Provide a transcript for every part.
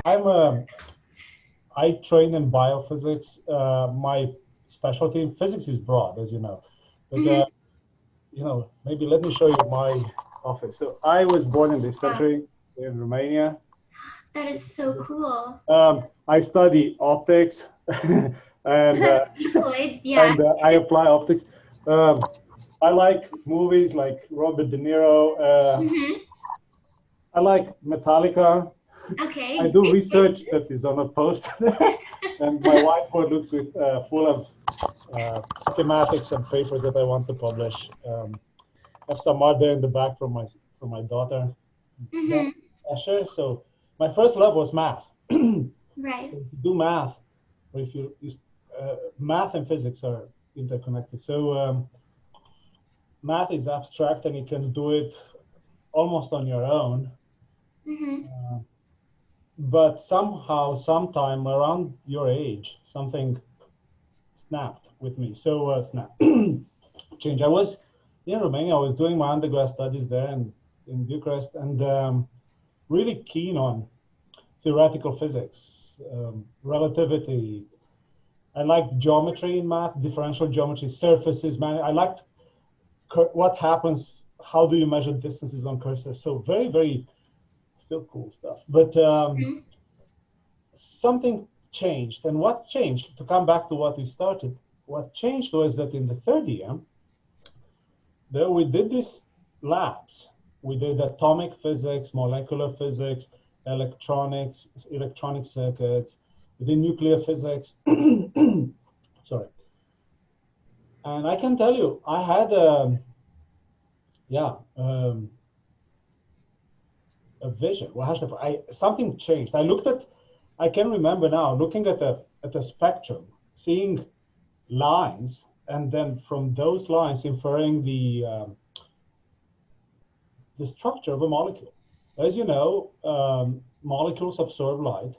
I train in biophysics. My specialty in physics is broad, as you know. But maybe let me show you my office. So I was born in this country, in Romania. That is so cool. I study optics, and Yeah. I apply optics. I like movies like Robert De Niro. I like Metallica. I Okay. do research that is on a post, and my whiteboard looks full of schematics and papers that I want to publish. I have some art there in the back from my daughter. Sure. So my first love was math. Right. So if you do math, or if you math and physics are interconnected. So math is abstract, and you can do it almost on your own. But somehow, sometime around your age, something snapped with me. So change. I was in Romania. I was doing my undergrad studies there in Bucharest, and really keen on theoretical physics, relativity. I liked geometry in math, differential geometry, surfaces. Man, I liked what happens. How do you measure distances on cursors? So very, very still cool stuff. But something changed. And what changed, to come back to what we started, what changed was that in the third year, there we did these labs. We did atomic physics, molecular physics, electronics, electronic circuits, we did nuclear physics. Sorry. And I can tell you, I had a vision. Something changed. I can remember now looking at the spectrum, seeing lines, and then from those lines inferring the structure of a molecule. As you know, molecules absorb light,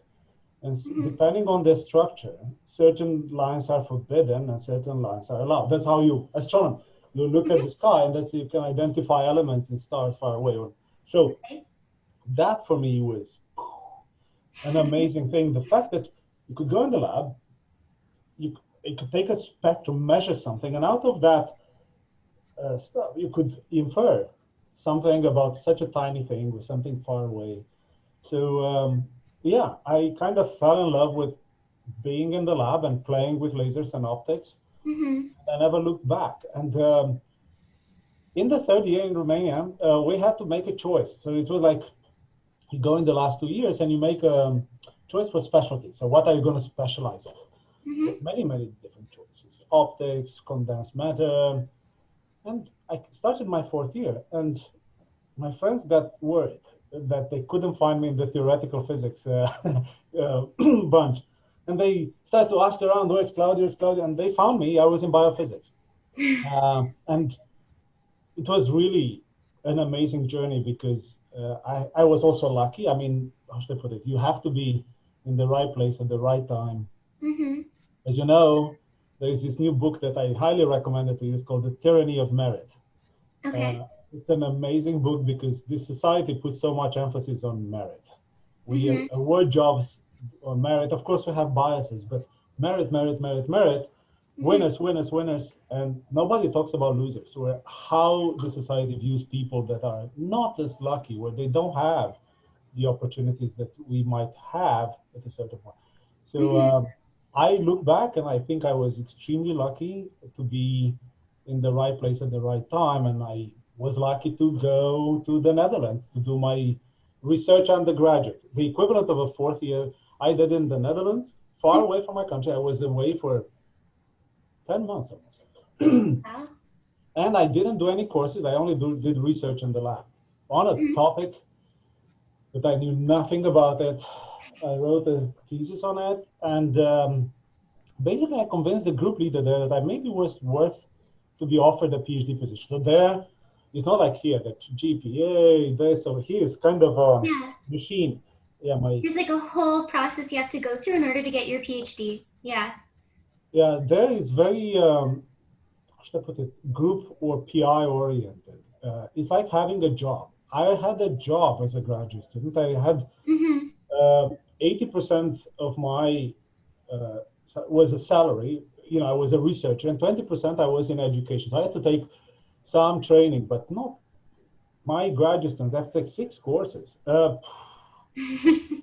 and depending on their structure, certain lines are forbidden and certain lines are allowed. That's how you astronomy. You look at the sky, and that's you can identify elements in stars far away. So that for me was an amazing thing. The fact that you could go in the lab, you could take a spectrum, measure something, and out of that stuff, you could infer something about such a tiny thing or something far away. So I kind of fell in love with being in the lab and playing with lasers and optics. I never looked back. And in the third year in Romania, we had to make a choice. So it was like you go in the last 2 years and you make a choice for specialty. So what are you going to specialize in? Many, many different choices. Optics, condensed matter. And I started my fourth year, and my friends got worried that they couldn't find me in the theoretical physics bunch. And they started to ask around, where's Claudiu, where's Claudiu? And they found me. I was in biophysics. And it was really an amazing journey because I was also lucky. I mean, how should I put it? You have to be in the right place at the right time. As you know, there is this new book that I highly recommend it to you. It's called The Tyranny of Merit. It's an amazing book because this society puts so much emphasis on merit. We award jobs on merit. Of course, we have biases, but merit, merit, merit, merit, winners, winners, winners, and nobody talks about losers, where how the society views people that are not as lucky, where they don't have the opportunities that we might have at a certain point. So I look back and I think I was extremely lucky to be in the right place at the right time, and I was lucky to go to the Netherlands to do my research undergraduate. The equivalent of a fourth year I did in the Netherlands, far away from my country. I was away for 10 months almost. And I didn't do any courses. I only did research in the lab on a topic that I knew nothing about it. I wrote a thesis on it, and basically I convinced the group leader there that I maybe was worth to be offered a PhD position. So there, it's not like here, that GPA, this over here is kind of a machine. There's like a whole process you have to go through in order to get your PhD. Yeah, there is very, how should I put it, group or PI oriented. It's like having a job. I had a job as a graduate student. I had 80% of my was a salary. You know, I was a researcher, and 20% I was in education. So I had to take some training, but not my graduate students. I have to take 6 courses.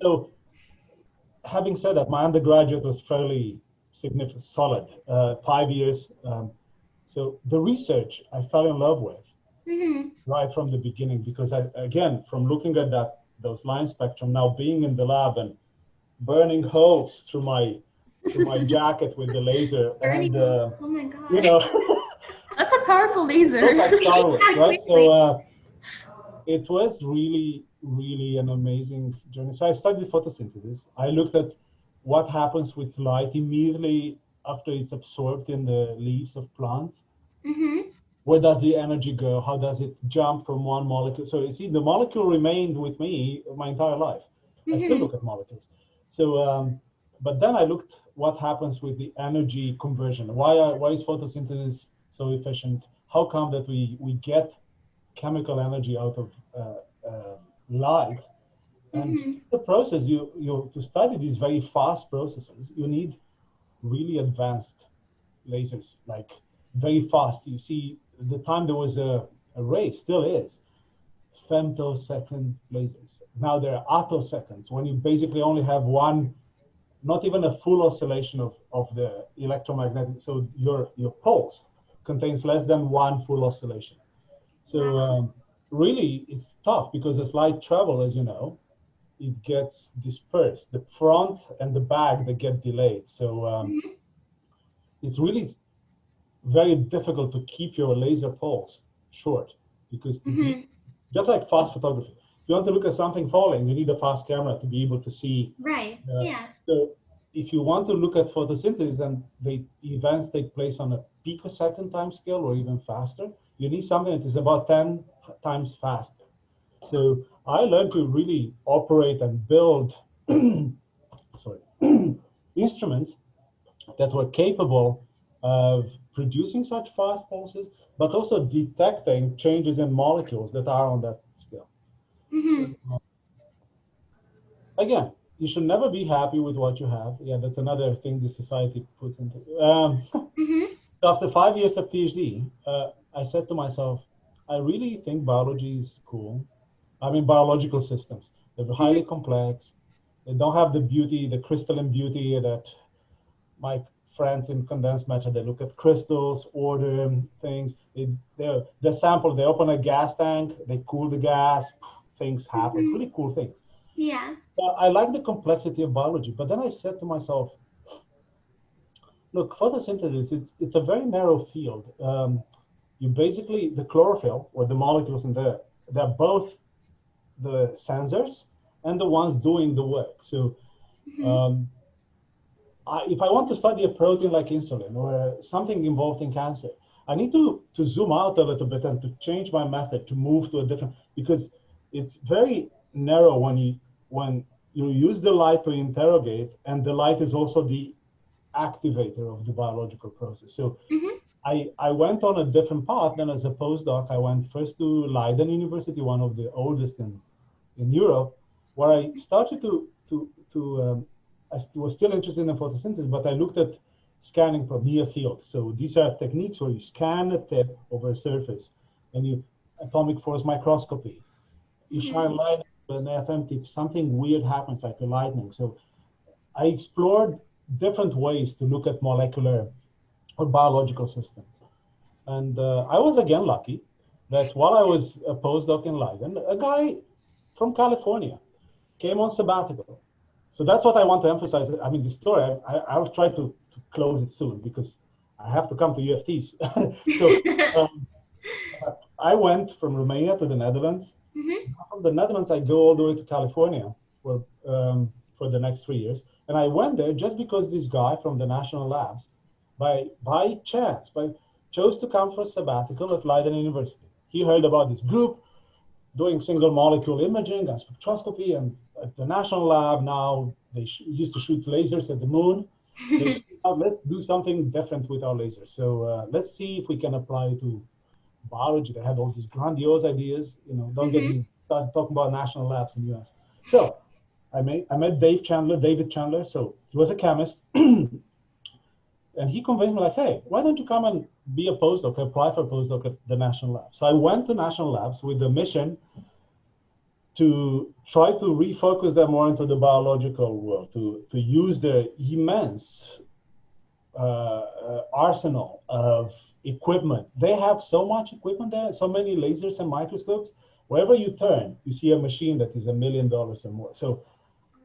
So having said that, my undergraduate was fairly significant, solid, 5 years. So the research I fell in love with right from the beginning, because again, from looking at those line spectrum, now being in the lab and burning holes through my jacket with the laser, and Oh my you god. know, That's a powerful laser. look like Star Wars, right? Exactly. So it was really, really an amazing journey. So I studied photosynthesis. I looked at what happens with light immediately after it's absorbed in the leaves of plants. Where does the energy go? How does it jump from one molecule? So you see, the molecule remained with me my entire life. I still look at molecules. So, but then I looked what happens with the energy conversion. Why is photosynthesis so efficient? How come that we get chemical energy out of light? And the process, you to study these very fast processes, you need really advanced lasers, like very fast. You see, the time there was a race, still is, femtosecond lasers. Now there are attoseconds, when you basically only have one, not even a full oscillation of the electromagnetic, so your pulse contains less than one full oscillation. So really, it's tough because as light travel, as you know, it gets dispersed. The front and the back, they get delayed. So it's really very difficult to keep your laser pulse short, because just like fast photography, if you want to look at something falling, you need a fast camera to be able to see. Right. Yeah. So if you want to look at photosynthesis and the events take place on a picosecond time scale or even faster, you need something that is about 10 times faster. So I learned to really operate and build sorry, instruments that were capable of producing such fast pulses, but also detecting changes in molecules that are on that scale. Again, you should never be happy with what you have. Yeah, that's another thing the society puts into. After 5 years of PhD, I said to myself, I really think biology is cool. I mean, biological systems. They're highly complex. They don't have the beauty, the crystalline beauty that my friends in condensed matter, they look at crystals, order things. They sample, they open a gas tank, they cool the gas, things happen, really cool things. Yeah. I like the complexity of biology, but then I said to myself, look, photosynthesis, it's a very narrow field. You basically, the chlorophyll, or the molecules in there, they're both the sensors and the ones doing the work. So if I want to study a protein like insulin or something involved in cancer, I need to zoom out a little bit and to change my method to move to a different, because it's very narrow when you use the light to interrogate, and the light is also the activator of the biological process. So I went on a different path. Then as a postdoc, I went first to Leiden University, one of the oldest in Europe, where I started I was still interested in photosynthesis, but I looked at scanning from near field. So these are techniques where you scan a tip over a surface, and you atomic force microscopy. You shine light on an FM tip, something weird happens like a lightning. So I explored different ways to look at molecular or biological systems. And I was again lucky that while I was a postdoc in Leiden, a guy from California came on sabbatical. So that's what I want to emphasize. I mean, the story, I'll try to close it soon because I have to come to UFTs. So I went from Romania to the Netherlands. From the Netherlands, I go all the way to California for the next 3 years. And I went there just because this guy from the national labs, by chance, chose to come for a sabbatical at Leiden University. He heard about this group doing single molecule imaging and spectroscopy, and at the national lab now they used to shoot lasers at the moon. They, let's do something different with our lasers. So let's see if we can apply it to biology. They had all these grandiose ideas. You know, don't get me started talking about national labs in the US. So I met David Chandler. So he was a chemist, and he convinced me like, hey, why don't you come and be a postdoc, apply for a postdoc at the National Labs? So I went to National Labs with the mission to try to refocus them more into the biological world, to use their immense arsenal of equipment. They have so much equipment there, so many lasers and microscopes. Wherever you turn, you see a machine that is $1 million or more. So,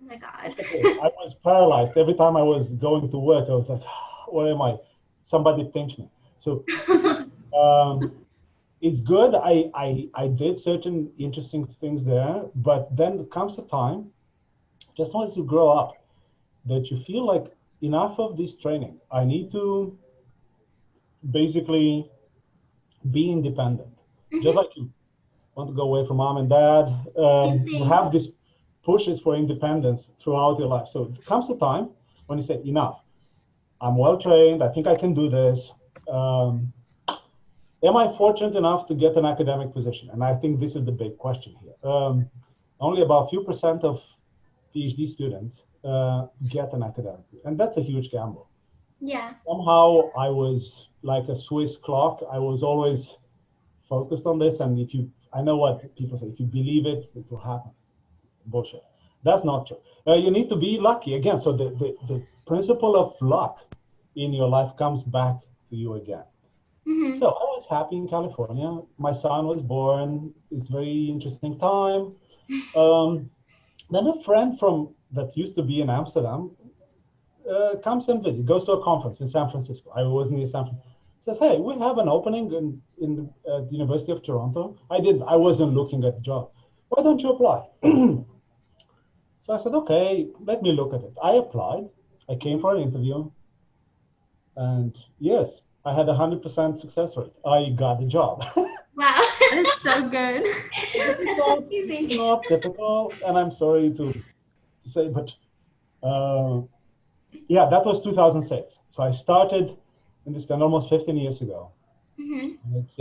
Oh my God. I was paralyzed. Every time I was going to work, I was like, where am I? Somebody pinch me. So it's good. I did certain interesting things there, but then comes the time, just once you grow up, that you feel like enough of this training. I need to basically be independent. Just like you want to go away from mom and dad, you have these pushes for independence throughout your life. So it comes a time when you say, enough. I'm well trained. I think I can do this. Am I fortunate enough to get an academic position? And I think this is the big question here. Only about a few percent of PhD students get an academic, and that's a huge gamble. Yeah. Somehow I was like a Swiss clock. I was always focused on this, and I know what people say, if you believe it, it will happen. Bullshit. That's not true. You need to be lucky again. So the principle of luck in your life comes back to you again. So I was happy in California. My son was born. It's a very interesting time. Then a friend that used to be in Amsterdam comes and visits, goes to a conference in San Francisco. I was near San Francisco. Says, hey, we have an opening in the University of Toronto. I wasn't looking at the job. Why don't you apply? So I said, okay, let me look at it. I applied. I came for an interview. And yes, I had 100% success rate. I got the job. Wow. That is so good. It's not typical, and I'm sorry to say, but yeah, that was 2006. So I started in this kind almost 15 years ago. It's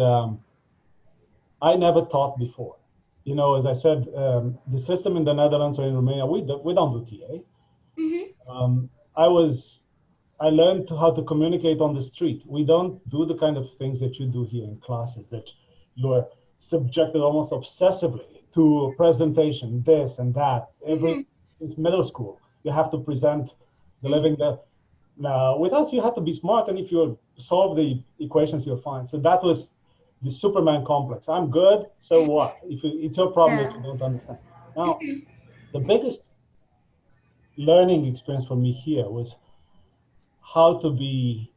I never taught before. You know, as I said, the system in the Netherlands or in Romania, we don't do TA. I learned how to communicate on the street. We don't do the kind of things that you do here in classes, that you're subjected almost obsessively to a presentation, this and that. It's middle school. You have to present the living there. Now, with us, you have to be smart, and if you solve the equations, you're fine. So that was the Superman complex. I'm good, so what? It's your problem that you don't understand. Now, the biggest learning experience for me here was how to be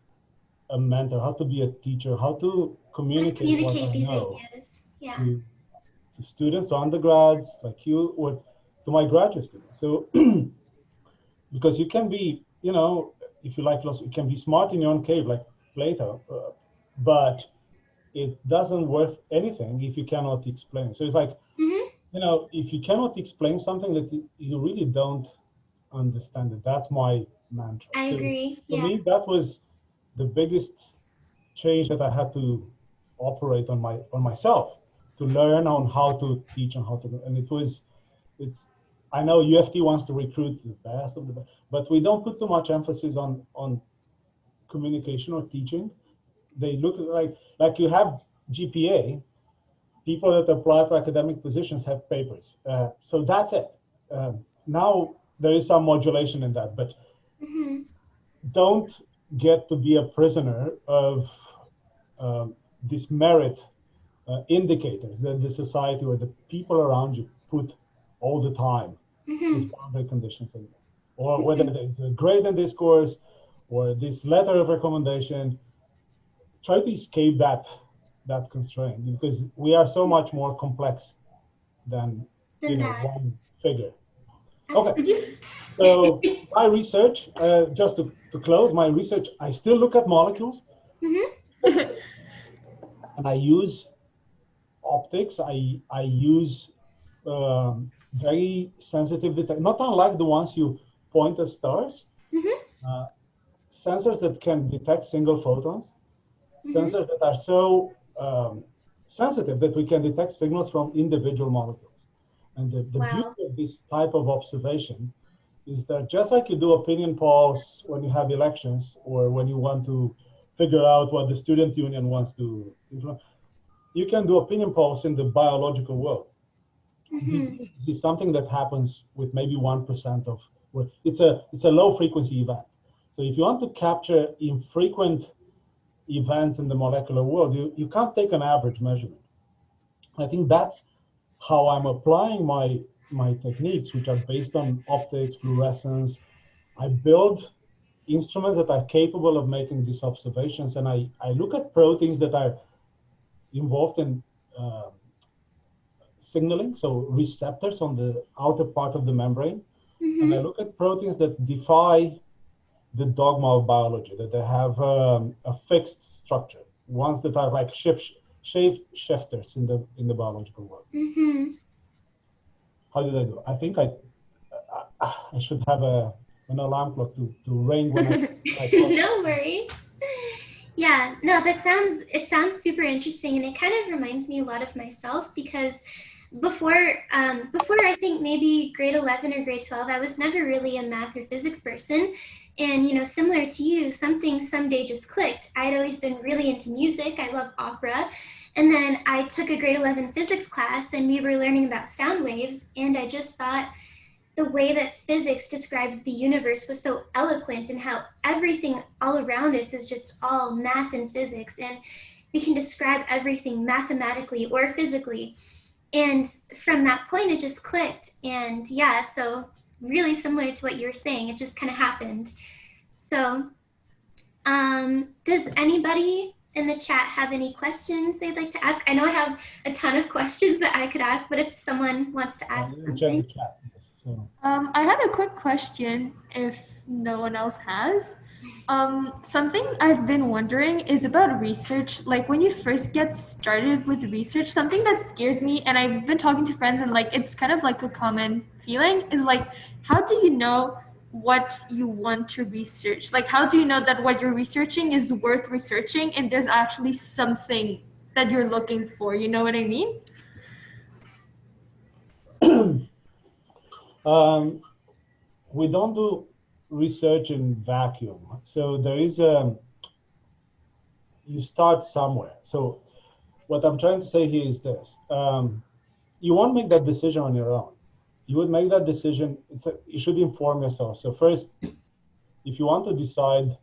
a mentor, how to be a teacher, how to communicate what I these know ideas. Yeah. to students, to undergrads like you, or to my graduate students. So, because you can be, if you like philosophy, you can be smart in your own cave like Plato, but it doesn't worth anything if you cannot explain. So it's like, if you cannot explain something that you really don't understand it, that's my mantra. I agree. For me, that was the biggest change that I had to operate on myself, to learn on how to teach and how to, and I know UFT wants to recruit the best of the best, but we don't put too much emphasis on communication or teaching. They look like you have GPA, people that apply for academic positions have papers. So that's it. Now there is some modulation in that, but don't get to be a prisoner of these merit indicators that the society or the people around you put all the time, these boundary conditions in, or whether there's a grade in this course or this letter of recommendation. Try to escape that constraint, because we are so much more complex than one figure. Okay. So my research, just to close my research, I still look at molecules, and I use optics. I use very sensitive not unlike the ones you point at stars. Sensors that can detect single photons, sensors that are so sensitive that we can detect signals from individual molecules. And the Wow. beauty of this type of observation is that just like you do opinion polls when you have elections or when you want to figure out what the student union wants to implement, you can do opinion polls in the biological world. Hmm. This is something that happens with maybe 1% of, it's a low frequency event. So if you want to capture infrequent events in the molecular world, you can't take an average measurement. I think that's how I'm applying my techniques, which are based on optics, fluorescence. I build instruments that are capable of making these observations, and I look at proteins that are involved in uh, signaling, so receptors on the outer part of the membrane, and I Hmm. look at proteins that defy the dogma of biology, that they have a fixed structure, ones that are like shape shifters in the biological world. Hmm. How did I do? I think I should have an alarm clock to ring when I cross. No worries. Yeah, no, it sounds super interesting, and it kind of reminds me a lot of myself because before I think maybe grade 11 or grade 12, I was never really a math or physics person. And, similar to you, something someday just clicked. I'd always been really into music. I love opera. And then I took a grade 11 physics class and we were learning about sound waves. And I just thought the way that physics describes the universe was so eloquent, and how everything all around us is just all math and physics. And we can describe everything mathematically or physically. And from that point, it just clicked. And yeah, so really similar to what you were saying, it just kind of happened. So, does anybody in the chat have any questions they'd like to ask? I know I have a ton of questions that I could ask, but if someone wants to I ask didn't check the something. chat. Yes, so. I had a quick question if no one else has. Something I've been wondering is about research. Like when you first get started with research, something that scares me, and I've been talking to friends, and like it's kind of like a common feeling, is like, how do you know what you want to research? Like, how do you know that what you're researching is worth researching and there's actually something that you're looking for? You know what I mean? We don't do research in vacuum. So there is a, you start somewhere. So what I'm trying to say here is this. You won't make that decision on your own. You would make that decision, you should inform yourself. So first, if you want to decide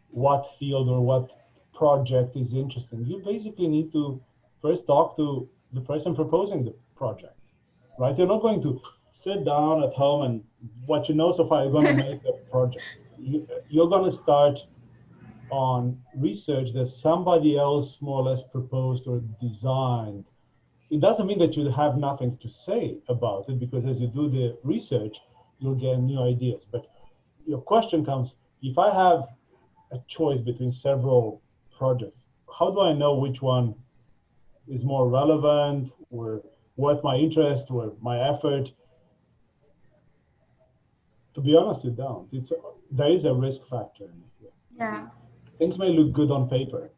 what field or what project is interesting, you basically need to first talk to the person proposing the project, right? You're not going to sit down at home and what you know so far, you're going to make a project. You're going to start on research that somebody else more or less proposed or designed. It doesn't mean that you have nothing to say about it, because as you do the research, you'll get new ideas. But your question comes, if I have a choice between several projects, how do I know which one is more relevant or worth my interest or my effort? To be honest, you don't. There is a risk factor in it. Yeah. Things may look good on paper.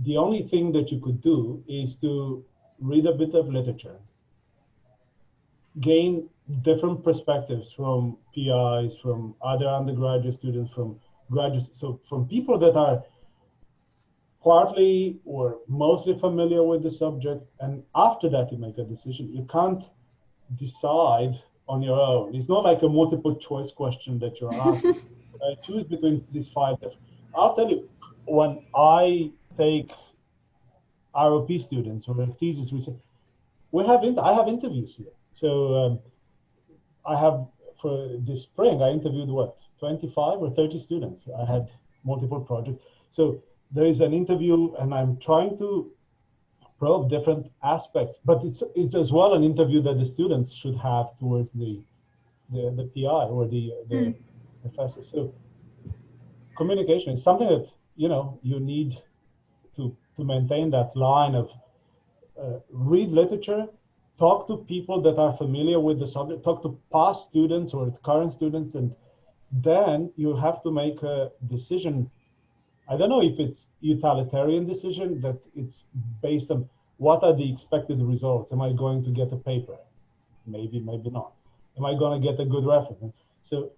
The only thing that you could do is to read a bit of literature, gain different perspectives from PIs, from other undergraduate students, from graduates, so from people that are partly or mostly familiar with the subject, and after that you make a decision. You can't decide on your own. It's not like a multiple choice question that you're asked. Choose between these five different. I'll tell you, when I take ROP students or thesis research, I have interviews here. So I have, for this spring, I interviewed what, 25 or 30 students. I had multiple projects. So there is an interview and I'm trying to probe different aspects, but it's as well an interview that the students should have towards the PI or the professor. So communication is something that, you need to maintain that line of read literature, talk to people that are familiar with the subject, talk to past students or current students, and then you have to make a decision. I don't know if it's utilitarian decision that it's based on what are the expected results? Am I going to get a paper? Maybe, maybe not. Am I going to get a good reference? So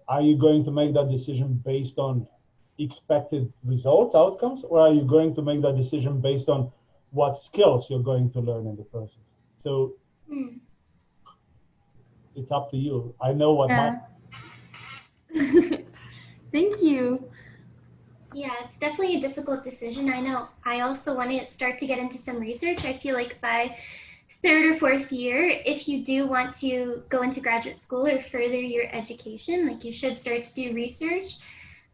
are you going to make that decision based on expected results, outcomes, or are you going to make that decision based on what skills you're going to learn in the process? So it's up to you. I know what my... Thank you. Yeah, it's definitely a difficult decision. I know I also want to start to get into some research. I feel like by third or fourth year, if you do want to go into graduate school or further your education, like you should start to do research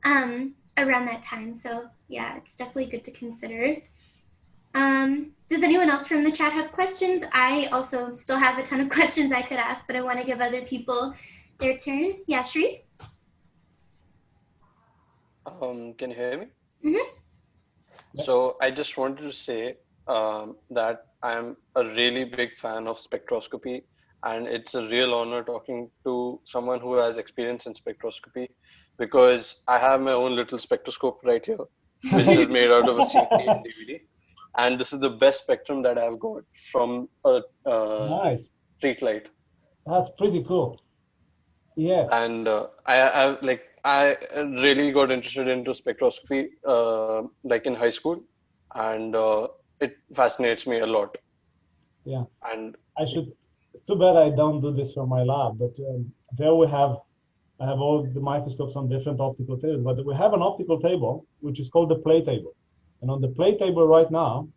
around that time. So yeah, it's definitely good to consider. Does anyone else from the chat have questions? I also still have a ton of questions I could ask, but I want to give other people their turn. Yeah, Shri? Can you hear me? Mm-hmm. So I just wanted to say that I'm a really big fan of spectroscopy, and it's a real honor talking to someone who has experience in spectroscopy, because I have my own little spectroscope right here, which is made out of a CD and DVD. And this is the best spectrum that I've got from a Nice. street light. That's pretty cool. Yeah. And I really got interested into spectroscopy like in high school, and it fascinates me a lot. Yeah. And I should... Too bad I don't do this for my lab, but there we have... I have all the microscopes on different optical tables, but we have an optical table which is called the play table. And on the play table right now,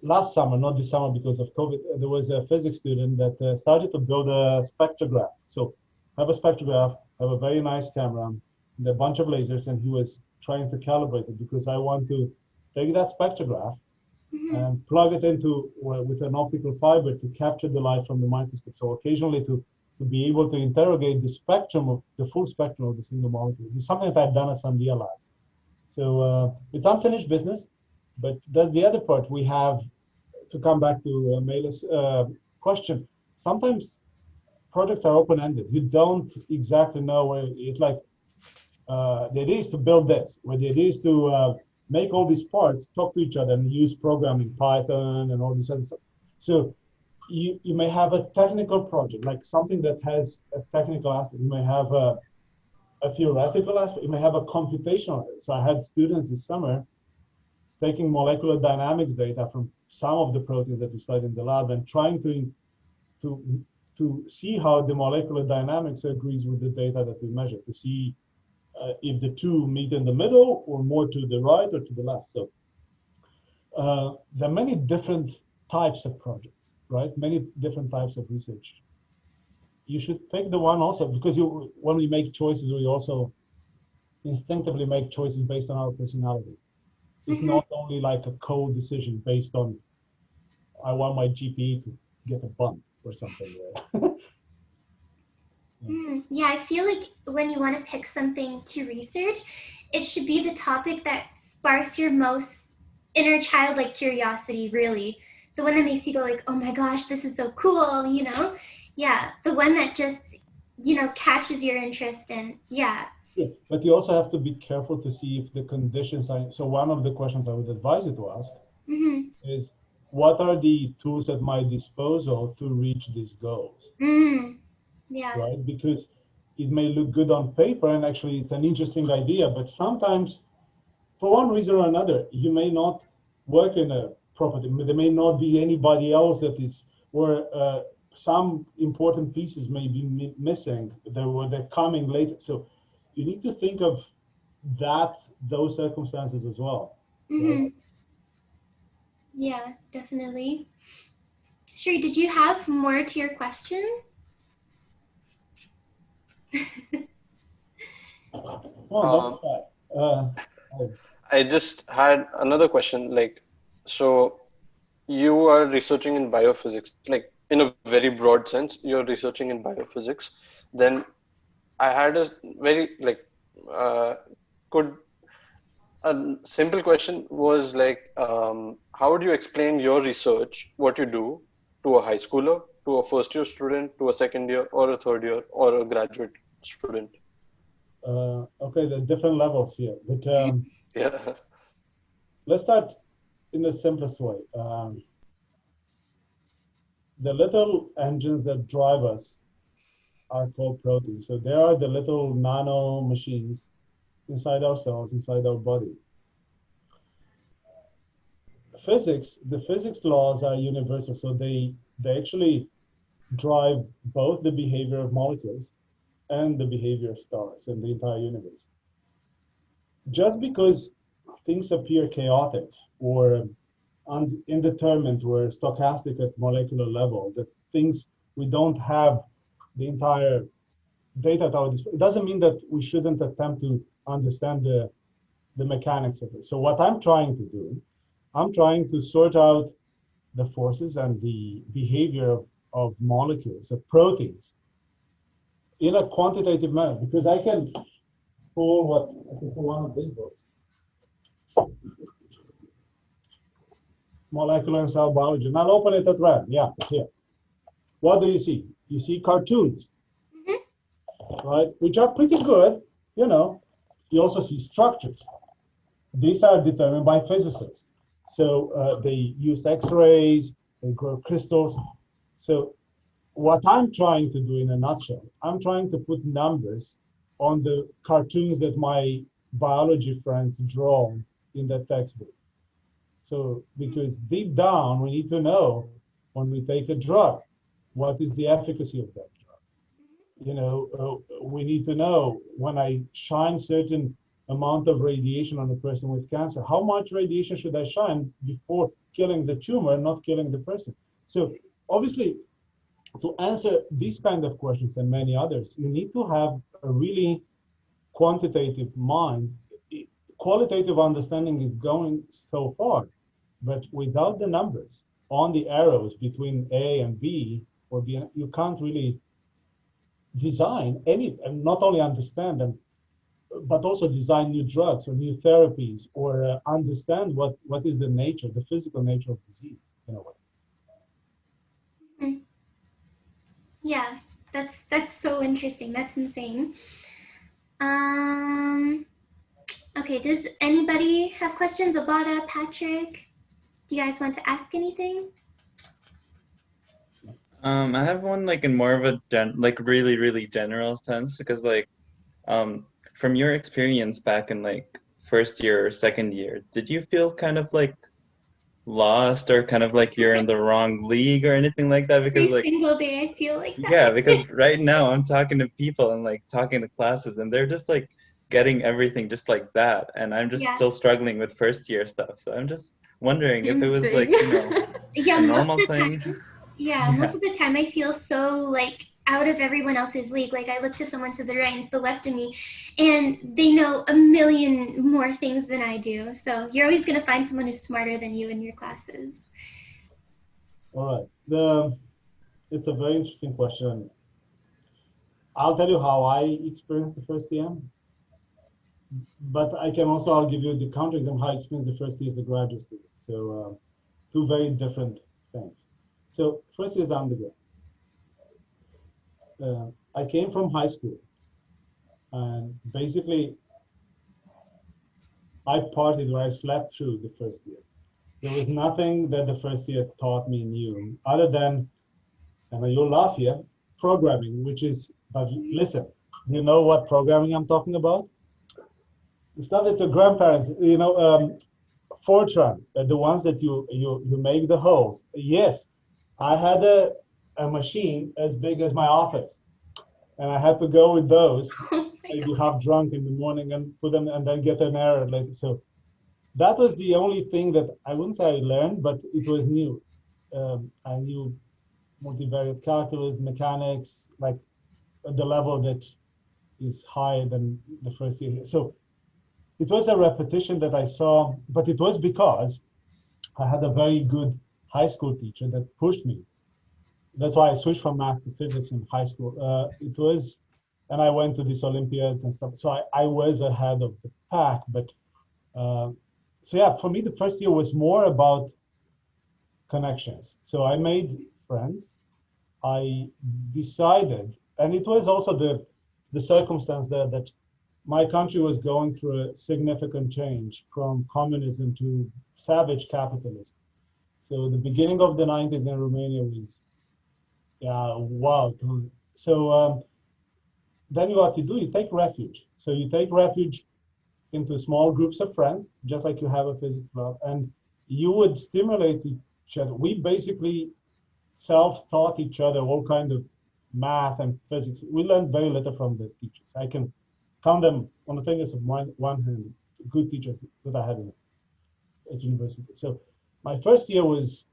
last summer, not this summer because of COVID, there was a physics student that started to build a spectrograph. So have a spectrograph, have a very nice camera, and a bunch of lasers, and he was trying to calibrate it because I want to take that spectrograph and plug it into with an optical fiber to capture the light from the microscope. So occasionally to be able to interrogate the spectrum of the full spectrum of the single molecule. It's something that I've done at some labs. So it's unfinished business, but that's the other part. We have to come back to Mela's question. Sometimes projects are open-ended. You don't exactly know where it's like the idea is to build this, where the idea is to make all these parts talk to each other and use programming, Python and all this other stuff. So you may have a technical project, like something that has a technical aspect. You may have a theoretical aspect. You may have a computational. So I had students this summer taking molecular dynamics data from some of the proteins that we studied in the lab and trying to see how the molecular dynamics agrees with the data that we measure, to see if the two meet in the middle or more to the right or to the left. So there are many different types of projects, right? Many different types of research. You should pick the one also, because when we make choices, we also instinctively make choices based on our personality. It's not only like a cold decision based on, I want my GPA to get a bump or something. Yeah, I feel like when you want to pick something to research, it should be the topic that sparks your most inner childlike curiosity, really. The one that makes you go like, oh my gosh, this is so cool, you know? Yeah, the one that just, catches your interest and yeah. Yeah, but you also have to be careful to see if the conditions are... So one of the questions I would advise you to ask is, what are the tools at my disposal to reach these goals? Yeah. Right? Because it may look good on paper and actually it's an interesting idea, but sometimes for one reason or another, you may not work in a property. There may not be anybody else that is, or some important pieces may be missing. They're coming later. So you need to think of those circumstances as well. Right? Yeah, definitely. Shri, did you have more to your question? I just had another question. So you are researching in biophysics, like in a very broad sense, you're researching in biophysics. Then I had a very a simple question was how would you explain your research, what you do, to a high schooler, to a first year student, to a second year or a third year or a graduate student? Okay, there are different levels here, but Yeah. let's start. in the simplest way. The little engines that drive us are called proteins. So they are the little nano machines inside our cells, inside our body. The physics laws are universal. So they actually drive both the behavior of molecules and the behavior of stars and the entire universe. Just because things appear chaotic or indeterminate or stochastic at molecular level, that things we don't have the entire data at our disposal, it doesn't mean that we shouldn't attempt to understand the mechanics of it. So what I'm trying to do, I'm trying to sort out the forces and the behavior of molecules, of proteins, in a quantitative manner, because I can pull one of these books. Molecular and cell biology. And I'll open it at random. Yeah, it's here. What do you see? You see cartoons, right? Which are pretty good, you know. You also see structures. These are determined by physicists. So they use X-rays, they grow crystals. So what I'm trying to do in a nutshell, I'm trying to put numbers on the cartoons that my biology friends draw in the textbook. So, because deep down, we need to know when we take a drug, what is the efficacy of that drug? You know, we need to know when I shine certain amount of radiation on a person with cancer, how much radiation should I shine before killing the tumor, not killing the person? So, obviously, to answer these kind of questions and many others, you need to have a really quantitative mind. Qualitative understanding is going so far, but without the numbers on the arrows between A and B or B, you can't really design any, and not only understand them, but also design new drugs or new therapies or understand what is the nature, the physical nature of disease in a way. Mm. Yeah, that's so interesting. That's insane. Okay, does anybody have questions? Abada, Patrick? Do you guys want to ask anything? I have one like in more of a really, really general sense, because like from your experience back in like first year or second year, did you feel kind of like lost or kind of like you're in the wrong league or anything like that? Because Every like single day I feel like that. yeah, because right now I'm talking to people and like talking to classes and they're just like getting everything just like that, and I'm just still struggling with first year stuff. So I'm just wondering if it was like, you know, yeah, a most normal of the thing. time. Yeah, most of the time I feel so like out of everyone else's league. Like I look to someone to the right and to the left of me, and they know a million more things than I do. So you're always going to find someone who's smarter than you in your classes. All right. It's a very interesting question. I'll tell you how I experienced the first year, but I'll give you the counter example how I experienced the first year as a graduate student. So two very different things. So first year is undergrad. I came from high school, and basically I partied where I slept through the first year. There was nothing that the first year taught me new, other than, and you'll laugh here, programming, which is, but listen, you know what programming I'm talking about? It's not that your grandparents, you know, Fortran, the ones that you make the holes. Yes, I had a machine as big as my office, and I had to go with those, maybe half drunk in the morning, and put them, and then get an error later. So that was the only thing that I wouldn't say I learned, but it was new. I knew multivariate calculus, mechanics, like at the level that is higher than the first year. So it was a repetition that I saw, but it was because I had a very good high school teacher that pushed me. That's why I switched from math to physics in high school. And I went to these Olympiads and stuff. So I was ahead of the pack. But so yeah, for me, the first year was more about connections. So I made friends. I decided, and it was also the circumstance there that my country was going through a significant change from communism to savage capitalism. So the beginning of the 90s in Romania was, yeah, wow. So then what you do, you take refuge. So you take refuge into small groups of friends, just like you have a physics club, and you would stimulate each other. We basically self-taught each other all kind of math and physics. We learned very little from the teachers. I can count them on the fingers of one hand, good teachers that I had at university. So my first year was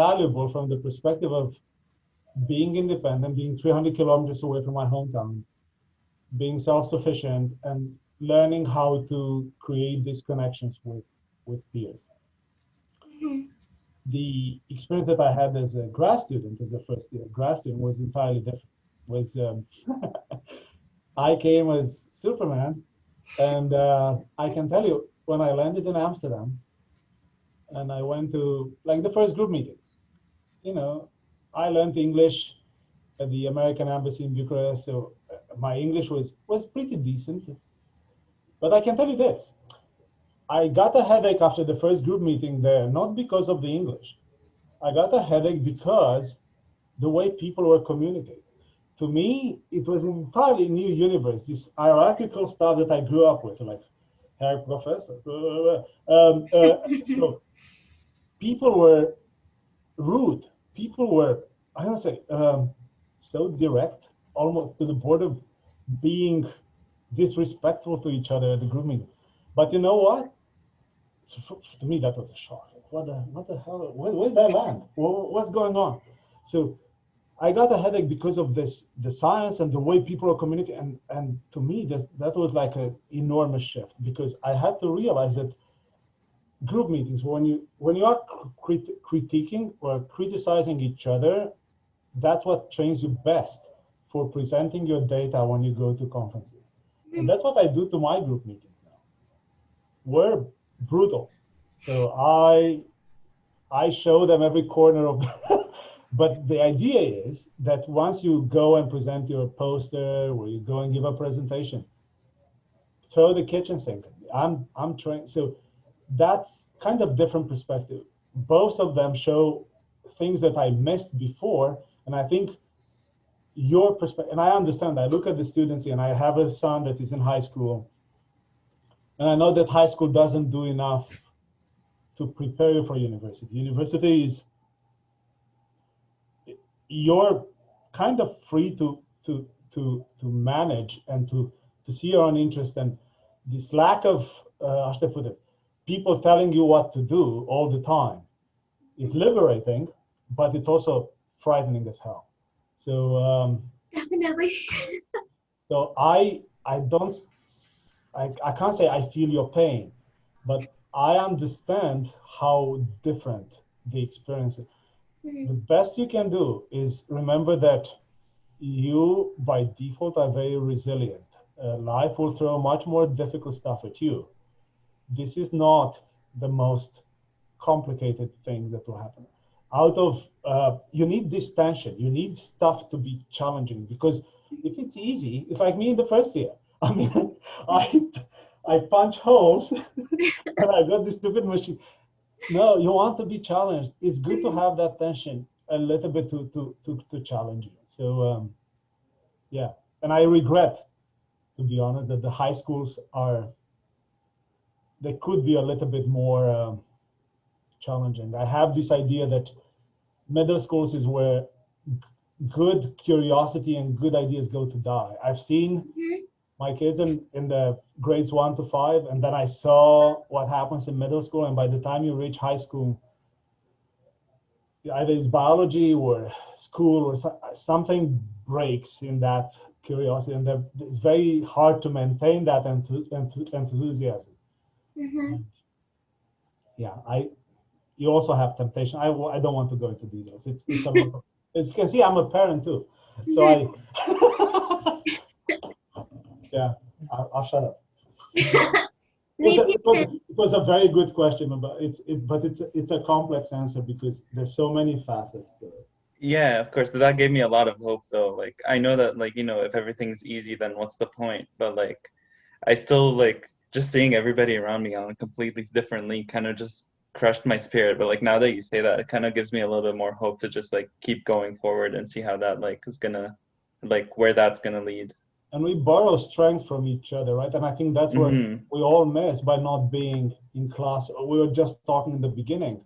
valuable from the perspective of being independent, being 300 kilometers away from my hometown, being self-sufficient, and learning how to create these connections with peers. Mhm. The experience that I had as a grad student, as a first year grad student, was entirely different. Was I came as Superman, and I can tell you, when I landed in Amsterdam and I went to like the first group meeting, you know, I learned English at the American Embassy in Bucharest, so my English was pretty decent. But I can tell you this, I got a headache after the first group meeting there, not because of the English. I got a headache because the way people were communicating. To me, it was an entirely new universe, this hierarchical stuff that I grew up with, like, Herr Professor. So people were rude. People were, I don't say, so direct, almost to the point of being disrespectful to each other at the group meeting. But you know what? To me, that was a shock. What the hell? Where did I land? What's going on? So I got a headache because of the science and the way people are communicating. And to me, that was like an enormous shift, because I had to realize that group meetings, when you are critiquing or criticizing each other, that's what trains you best for presenting your data when you go to conferences. And that's what I do to my group meetings now. We're brutal. So I show them every corner of but the idea is that once you go and present your poster, or you go and give a presentation, throw the kitchen sink. I'm trained. So that's kind of different perspective. Both of them show things that I missed before, and I think your perspective, and I understand, I look at the students, and I have a son that is in high school, and I know that high school doesn't do enough to prepare you for university. University is, you're kind of free to manage and to see your own interest, and this lack of how should I put it, people telling you what to do all the time is liberating, but it's also frightening as hell. So Definitely. so I can't say I feel your pain, but I understand how different the experience is. The best you can do is remember that you, by default, are very resilient. Life will throw much more difficult stuff at you. This is not the most complicated thing that will happen. Out of, you need this tension. You need stuff to be challenging, because if it's easy, it's like me in the first year. I mean, I punch holes and I got this stupid machine. No, you want to be challenged. It's good to have that tension a little bit to challenge you. So yeah, and I regret, to be honest, that the high schools they could be a little bit more challenging. I have this idea that middle schools is where good curiosity and good ideas go to die. I've seen my kids in the grades 1 to 5, and then I saw what happens in middle school, and by the time you reach high school, either it's biology or school or something breaks in that curiosity, and it's very hard to maintain that enthusiasm. Yeah, you also have temptation. I don't want to go into details. It's a lot of, as you can see, I'm a parent too, so yeah, I'll shut up. It was a very good question, but it's a complex answer because there's so many facets to it. Yeah, of course. That gave me a lot of hope, though. Like, I know that, like, if everything's easy, then what's the point? But like, I still like just seeing everybody around me on a completely different league kind of just crushed my spirit. But like, now that you say that, it kind of gives me a little bit more hope to just like keep going forward and see how that like is gonna, like, where that's gonna lead. And we borrow strength from each other, right? And I think that's what we all miss by not being in class. We were just talking in the beginning.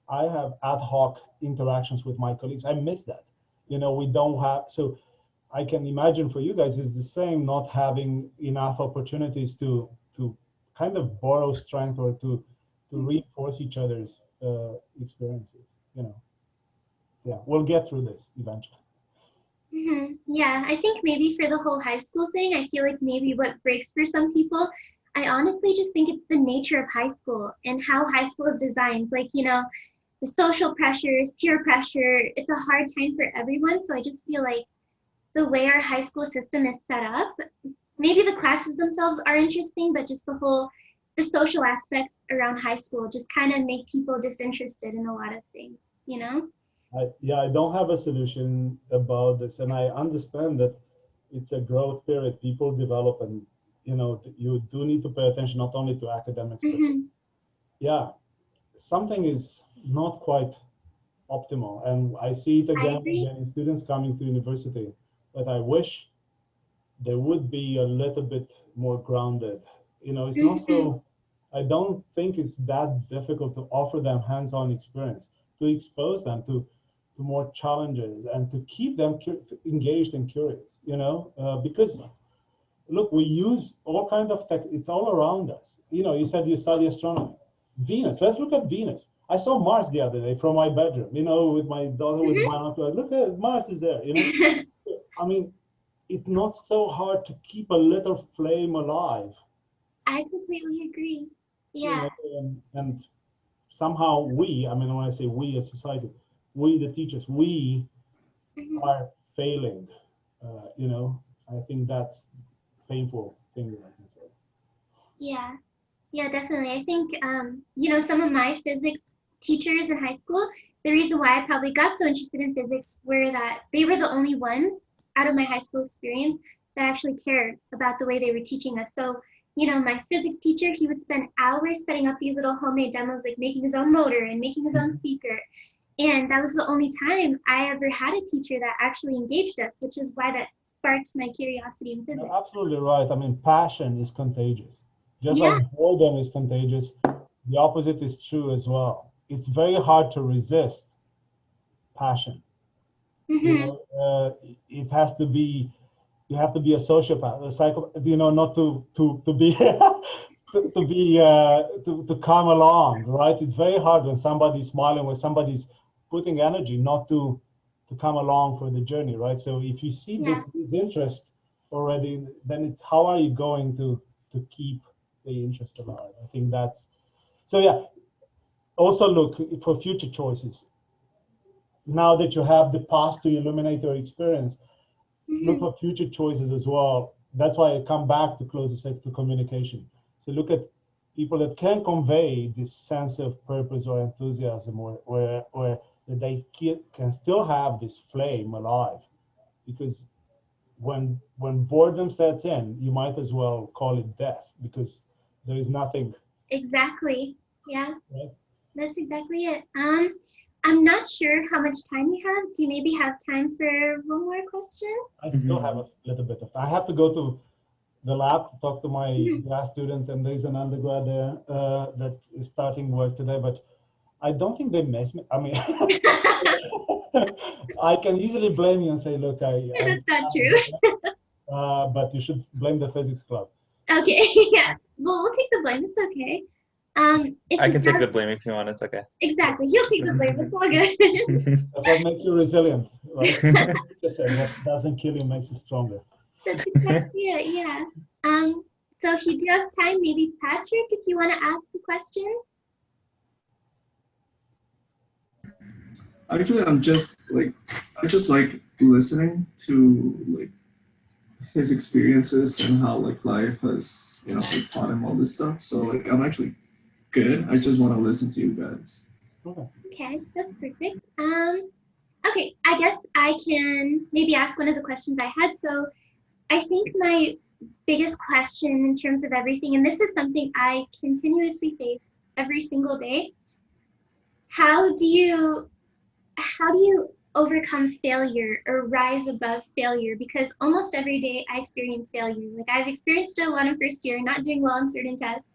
I have ad hoc interactions with my colleagues. I miss that. We don't have, so I can imagine for you guys it's the same, not having enough opportunities to kind of borrow strength or to reinforce each other's experiences. Yeah, we'll get through this eventually. Yeah, I think maybe for the whole high school thing, I feel like maybe what breaks for some people, I honestly just think it's the nature of high school and how high school is designed. Like, the social pressures, peer pressure, it's a hard time for everyone. So I just feel like the way our high school system is set up, maybe the classes themselves are interesting, but just the social aspects around high school just kind of make people disinterested in a lot of things, I don't have a solution about this, and I understand that it's a growth period. People develop, and you do need to pay attention not only to academics, but yeah, something is not quite optimal, and I see it again in students coming to university. But I wish there would be a little bit more grounded. It's not so. I don't think it's that difficult to offer them hands-on experience, to expose them to more challenges and to keep them engaged and curious, because look, we use all kinds of tech. It's all around us. You said you study astronomy. Venus, let's look at Venus. I saw Mars the other day from my bedroom, with my daughter with binoculars. Look at Mars is there, I mean, it's not so hard to keep a little flame alive. I completely agree. Yeah. And somehow when I say we as society, we, the teachers, we are failing. I think that's painful thing that I can say. Yeah, definitely. I think, some of my physics teachers in high school, the reason why I probably got so interested in physics were that they were the only ones out of my high school experience that actually cared about the way they were teaching us. So, my physics teacher, he would spend hours setting up these little homemade demos, like making his own motor and making his own speaker. And that was the only time I ever had a teacher that actually engaged us, which is why that sparked my curiosity in physics. You're absolutely right. I mean, passion is contagious. Just like boredom is contagious, the opposite is true as well. It's very hard to resist passion. It has to be, you have to be a sociopath, a psychopath, not to be to come along, right? It's very hard when somebody's smiling, when somebody's putting energy, not to come along for the journey, right? So if you see this interest already, then it's how are you going to keep the interest alive? I think that's so. Yeah. Also look for future choices. Now that you have the past to illuminate your experience, look for future choices as well. That's why I come back to close to communication. So look at people that can convey this sense of purpose or enthusiasm, or that they can still have this flame alive. Because when boredom sets in, you might as well call it death, because there is nothing. Exactly. Yeah. Right? That's exactly it. I'm not sure how much time you have. Do you maybe have time for one more question? I still have a little bit of time. I have to go to the lab to talk to my grad students, and there's an undergrad there that is starting work today, but I don't think they miss me. I mean, I can easily blame you and say, look, That's not true. But you should blame the physics club. Okay, yeah. Well, we'll take the blame. It's okay. I can take the blame if you want. It's okay. Exactly. He'll take the blame. It's all good. That's what makes you resilient, right? What doesn't kill you makes you stronger. That's exactly it, yeah. So if you do have time, maybe Patrick, if you want to ask a question. Actually, I just like listening to his experiences and how life has taught him all this stuff. So I'm actually good. I just want to listen to you guys. Okay, that's perfect. Okay, I guess I can maybe ask one of the questions I had. So I think my biggest question in terms of everything, and this is something I continuously face every single day, how do you overcome failure or rise above failure? Because almost every day I experience failure. Like I've experienced it a lot in first year, not doing well on certain tests,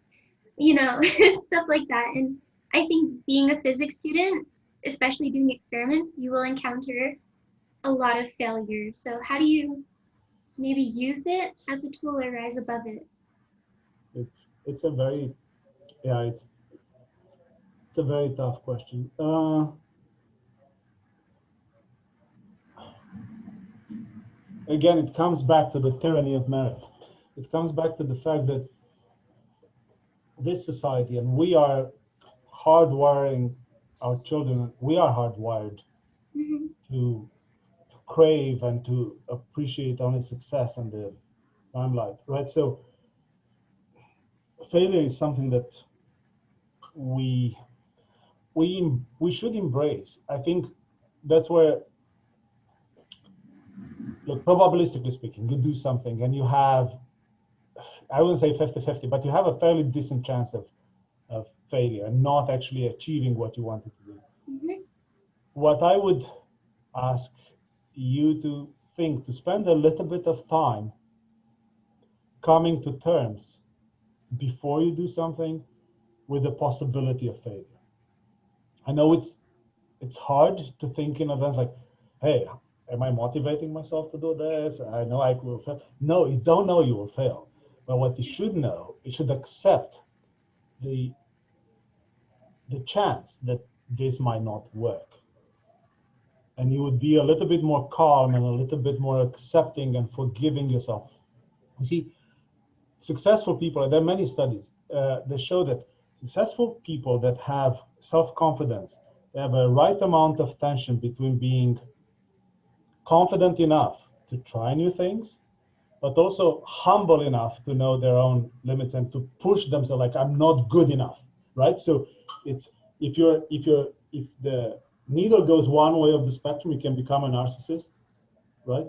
you know, stuff like that. And I think being a physics student, especially doing experiments, you will encounter a lot of failure. So how do you maybe use it as a tool or rise above it? It's a very, yeah, it's a very tough question. Again, it comes back to the tyranny of merit. It comes back to the fact that this society, and we are hardwiring our children, we are hardwired Mm-hmm. to crave and to appreciate only success and the limelight, right? So failure is something that we we should embrace. I think that's where, look, probabilistically speaking, you do something and you have, I wouldn't say 50-50, but you have a fairly decent chance of failure and not actually achieving what you wanted to do. Mm-hmm. What I would ask you to think, to spend a little bit of time coming to terms before you do something with the possibility of failure. I know it's hard to think in advance, like, hey, am I motivating myself to do this? I know I will fail. No, you don't know you will fail. But what you should know, you should accept the chance that this might not work. And you would be a little bit more calm and a little bit more accepting and forgiving yourself. You see, successful people, there are many studies that show that successful people that have self-confidence, they have a right amount of tension between being confident enough to try new things, but also humble enough to know their own limits and to push themselves, like, I'm not good enough, right? So it's, if the needle goes one way of the spectrum, you can become a narcissist, right?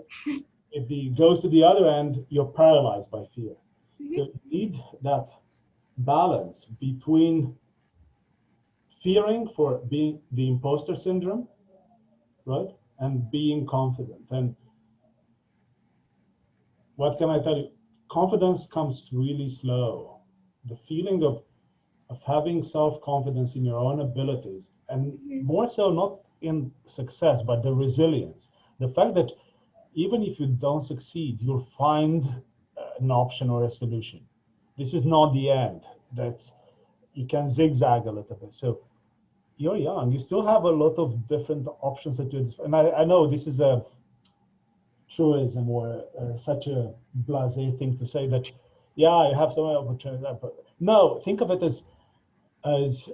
If it goes to the other end, you're paralyzed by fear. Mm-hmm. So you need that balance between fearing for being the imposter syndrome, right, and being confident. And what can I tell you? Confidence comes really slow. The feeling of having self-confidence in your own abilities, and Mm-hmm. more so not in success, but the resilience. The fact that even if you don't succeed, you'll find an option or a solution. This is not the end. That's, you can zigzag a little bit. So you're young. You still have a lot of different options that you. And I know this is a truism or such a blasé thing to say that, yeah, you have so many opportunities. But no, think of it as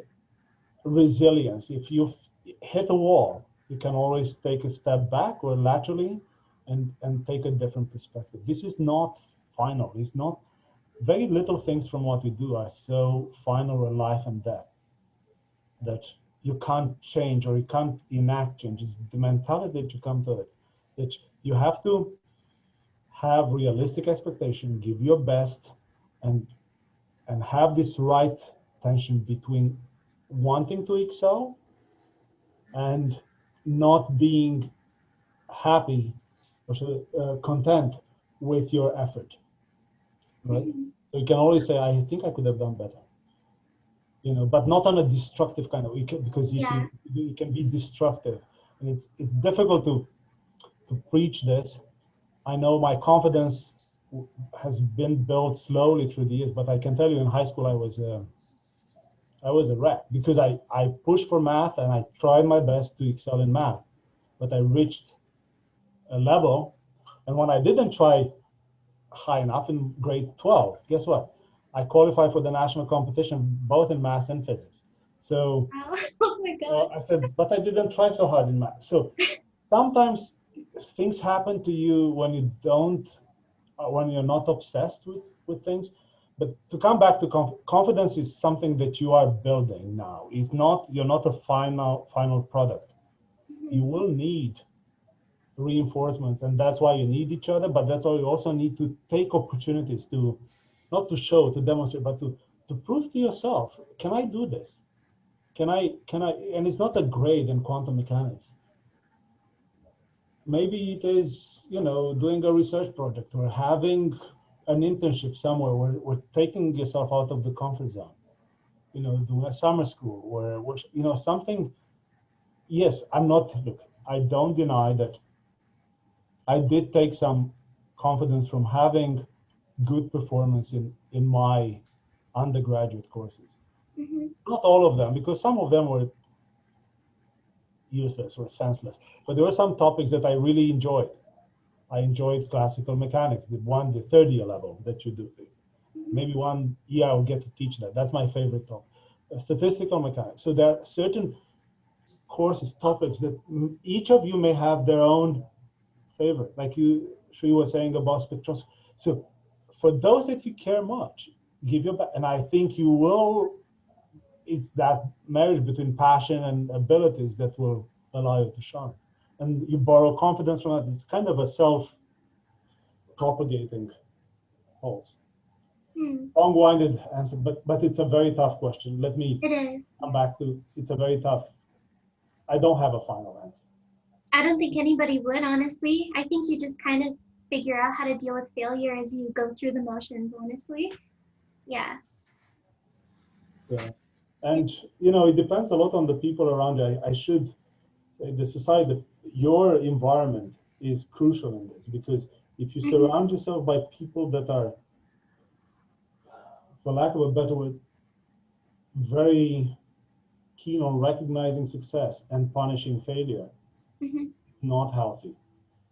resilience. If you hit a wall, you can always take a step back or laterally and take a different perspective. This is not final. It's not, very little things from what we do are so final or life and death that you can't change or you can't enact change. It's the mentality that you come to it, that you have to have realistic expectation, give your best, and have this right tension between wanting to excel and not being happy or content with your effort, right? Mm-hmm. So you can always say, I think I could have done better, you know, but not on a destructive kind of, because if Yeah. you can be destructive, and it's difficult to preach this. I know my confidence has been built slowly through the years, but I can tell you in high school I was a wreck because I pushed for math and I tried my best to excel in math, but I reached a level, and when I didn't try high enough in grade 12, guess what? I qualified for the national competition both in math and physics. So Wow. Oh my God. I said, but I didn't try so hard in math. So sometimes things happen to you when you don't, when you're not obsessed with things. But to come back to confidence is something that you are building now. It's not, you're not a final product. You will need reinforcements, and that's why you need each other, but that's why you also need to take opportunities to, not to show, to demonstrate, but to prove to yourself, can I do this? Can I, and it's not a grade in quantum mechanics. Maybe it is, doing a research project or having an internship somewhere where taking yourself out of the comfort zone, doing a summer school where something. Yes, look, I don't deny that I did take some confidence from having good performance in my undergraduate courses. Not all of them, because some of them were useless or senseless, but there were some topics that I really enjoyed. I enjoyed classical mechanics, the third year level that you do. Maybe 1 year I'll get to teach that. That's my favorite topic. Statistical mechanics. So there are certain courses, topics that each of you may have their own favorite, like Sri was saying about spectroscopy. So for those that you care much, give your and I think you will. It's that marriage between passion and abilities that will allow you to shine, and you borrow confidence from it. It's kind of a self-propagating pulse. Long-winded answer, but it's a very tough question. Let me come back to. It's a very tough. I don't have a final answer. I don't think anybody would, honestly. I think you just kind of figure out how to deal with failure as you go through the motions, honestly. Yeah. Yeah. And, it depends a lot on the people around you. I should say the society, your environment is crucial in this, because if you surround yourself by people that are, for lack of a better word, very keen on recognizing success and punishing failure, it's not healthy.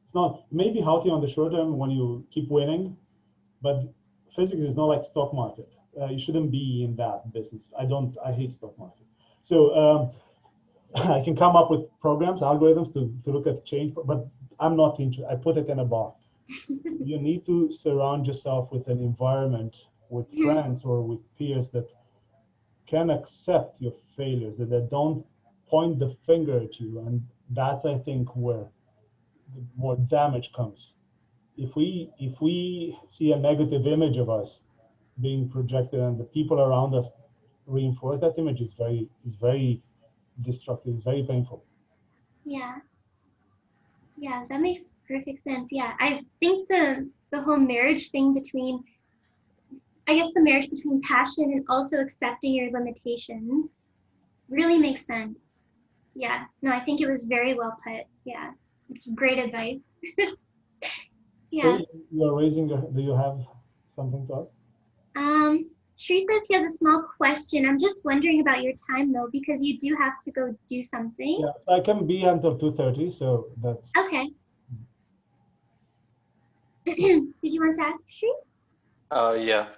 It's not maybe healthy on the short term when you keep winning, but physics is not like stock market. You shouldn't be in that business. I hate stock market. So I can come up with programs, algorithms to look at change, but I'm not interested. I put it in a box. You need to surround yourself with an environment, with friends or with peers that can accept your failures, that don't point the finger at you. And that's, I think, where the more damage comes. If we see a negative image of us being projected and the people around us reinforce that image, is very destructive. It's very painful. Yeah, that makes perfect sense. Yeah, I think the whole marriage thing between, I guess the marriage between passion and also accepting your limitations really makes sense. Yeah, no, I think it was very well put. Yeah, it's great advice. Yeah. So you're raising do you have something to add? Shri says he has a small question. I'm just wondering about your time though, because you do have to go do something. Yeah, so I can be until 2:30, so that's okay. Did you want to ask, Shri? Yeah.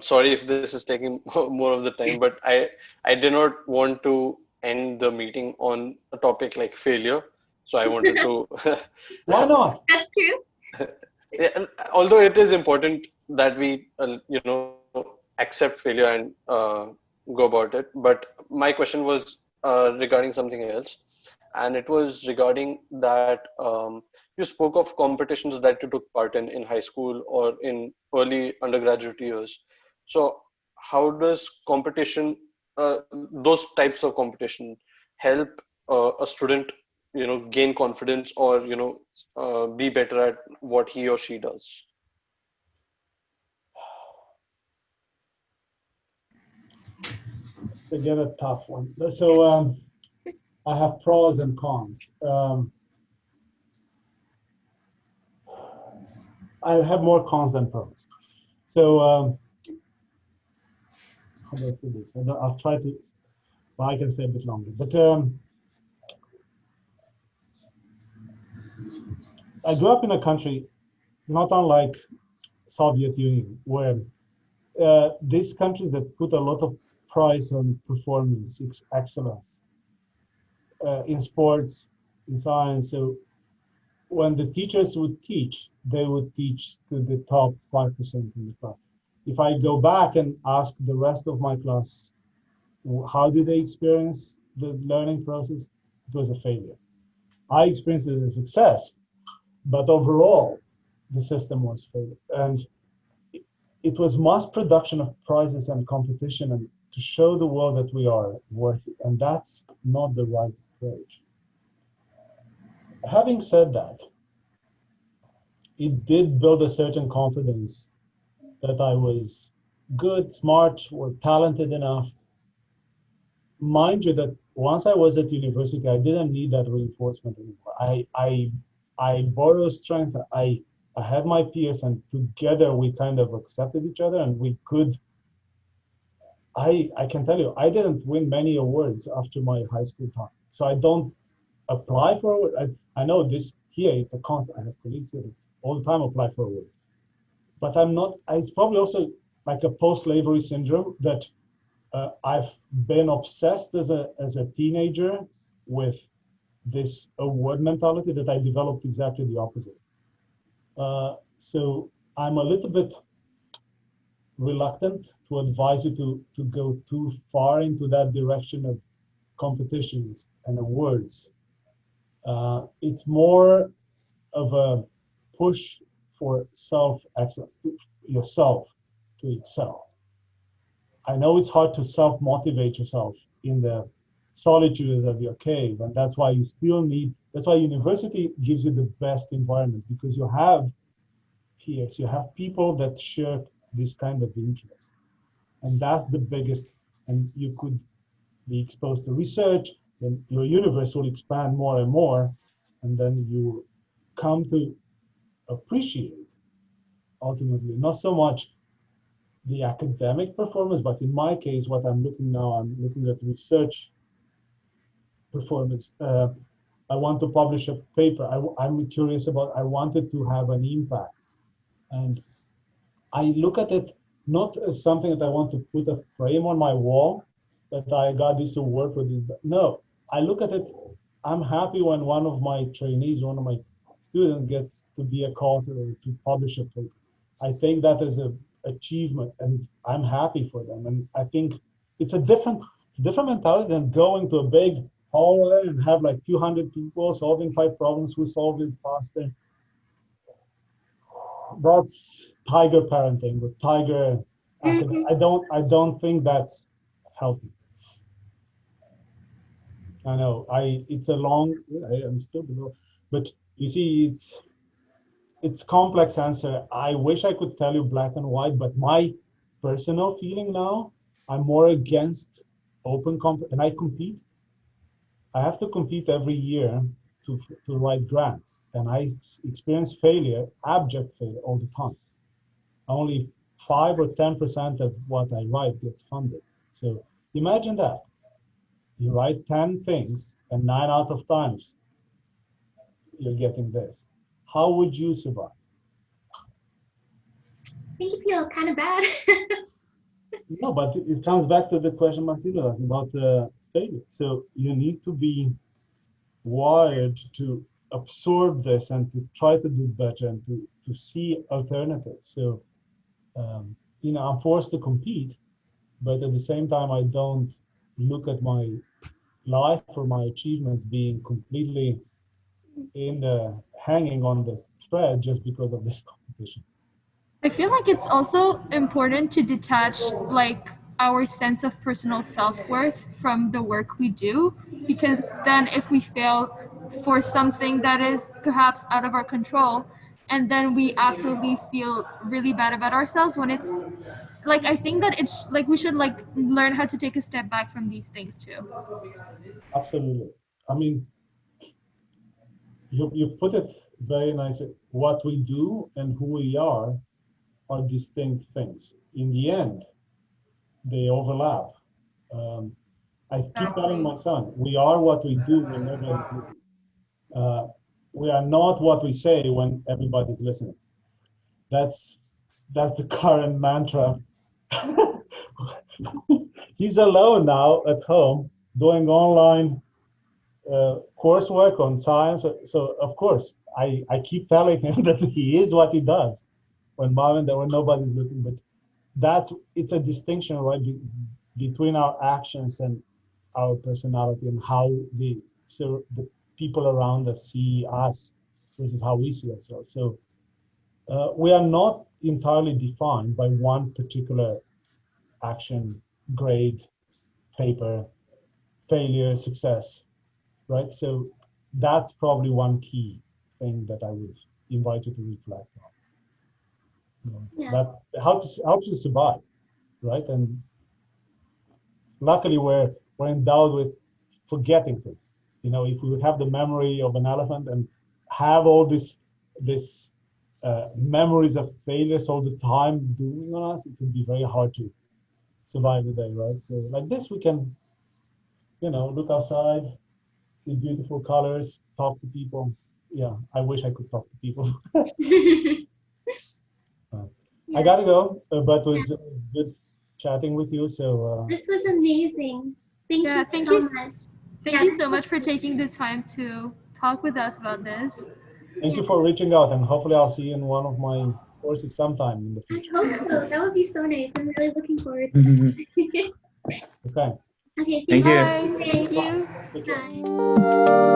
Sorry if this is taking more of the time, but I did not want to end the meeting on a topic like failure. So I wanted to. Why not? That's true. Yeah, although it is important that we, accept failure and go about it. But my question was regarding something else. And it was regarding that you spoke of competitions that you took part in high school or in early undergraduate years. So how does competition, those types of competition, help a student, gain confidence or, be better at what he or she does? Again, a tough one. So I have pros and cons. I have more cons than pros. So how do I put this? I'll try to. Well, I can say a bit longer, but I grew up in a country not unlike Soviet Union, where these countries that put a lot of price on performance, excellence in sports, in science. So when the teachers would teach, they would teach to the top 5% in the class. If I go back and ask the rest of my class, how did they experience the learning process? It was a failure. I experienced it as a success, but overall, the system was failed. And it was mass production of prizes and competition and to show the world that we are worthy. And that's not the right approach. Having said that, it did build a certain confidence that I was good, smart, or talented enough. Mind you that once I was at university, I didn't need that reinforcement anymore. I borrowed strength. I had my peers, and together we kind of accepted each other, and we could. I can tell you, I didn't win many awards after my high school time, so I don't apply for awards. I know this here, it's a constant. I have colleagues that all the time apply for awards, but I'm not. It's probably also like a post-slavery syndrome that I've been obsessed as a teenager with this award mentality that I developed exactly the opposite. So I'm a little bit reluctant to advise you to go too far into that direction of competitions and awards. It's more of a push for self-excellence, yourself to excel. I know it's hard to self-motivate yourself in the solitude of your cave, and that's why you still need, that's why university gives you the best environment, because you have peers, you have people that share this kind of interest. And that's the biggest, and you could be exposed to research, then your universe will expand more and more, and then you come to appreciate, ultimately, not so much the academic performance, but in my case, what I'm looking now, I'm looking at research performance. I want to publish a paper. I'm curious about, I wanted to have an impact. And I look at it not as something that I want to put a frame on my wall, that I got this award for this. No, I look at it, I'm happy when one of my trainees, one of my students gets to be a co-author or to publish a paper. I think that is an achievement, and I'm happy for them. And I think it's a different mentality than going to a big hall and have like 200 people solving 5 problems, who solve it faster. That's tiger parenting with tiger. I don't think that's healthy. I know it's a long, I'm still below, but you see, it's complex answer. I wish I could tell you black and white, but my personal feeling now, I'm more against open and I compete. I have to compete every year to write grants, and I experience failure, abject failure all the time. Only 5 or 10% of what I write gets funded. So imagine that. You write 10 things, and 9 out of times you're getting this. How would you survive? I think you feel kind of bad. No, but it comes back to the question Martine asked about failure. So you need to be wired to absorb this and to try to do better and to see alternatives. So, I'm forced to compete, but at the same time, I don't look at my life or my achievements being completely hanging on the thread just because of this competition. I feel like it's also important to detach like our sense of personal self-worth from the work we do, because then if we fail for something that is perhaps out of our control, and then we absolutely feel really bad about ourselves, when it's like, I think that it's like we should like learn how to take a step back from these things too. Absolutely. I mean, you put it very nicely. What we do and who we are distinct things. In the end, they overlap. I keep telling my son, we are what we do when nobody's looking. We are not what we say when everybody's listening. That's the current mantra. He's alone now at home doing online coursework on science. So of course, I keep telling him that he is what he does when nobody's looking. But it's a distinction, right, between our actions and our personality, and how the people around us see us versus how we see ourselves. So we are not entirely defined by one particular action, grade, paper, failure, success, right? So that's probably one key thing that I would invite you to reflect on. You know, Yeah. that helps you survive, right? And luckily we're endowed with forgetting things. You know, if we would have the memory of an elephant and have all this memories of failures all the time doing on us, it would be very hard to survive the day, right? So like this, we can, you know, look outside, see beautiful colors, talk to people. Yeah, I wish I could talk to people. I gotta go, but it was good chatting with you. So This was amazing. Thank Yeah, you thank so you. much. Thank Yeah, you this so was much for taking the time to talk with us about this. thank you for reaching out, and hopefully I'll see you in one of my courses sometime in the I future. hope so. That would be so nice. I'm really looking forward to that. Okay. Okay, Thank you. Bye. Thank you. Take care. Bye.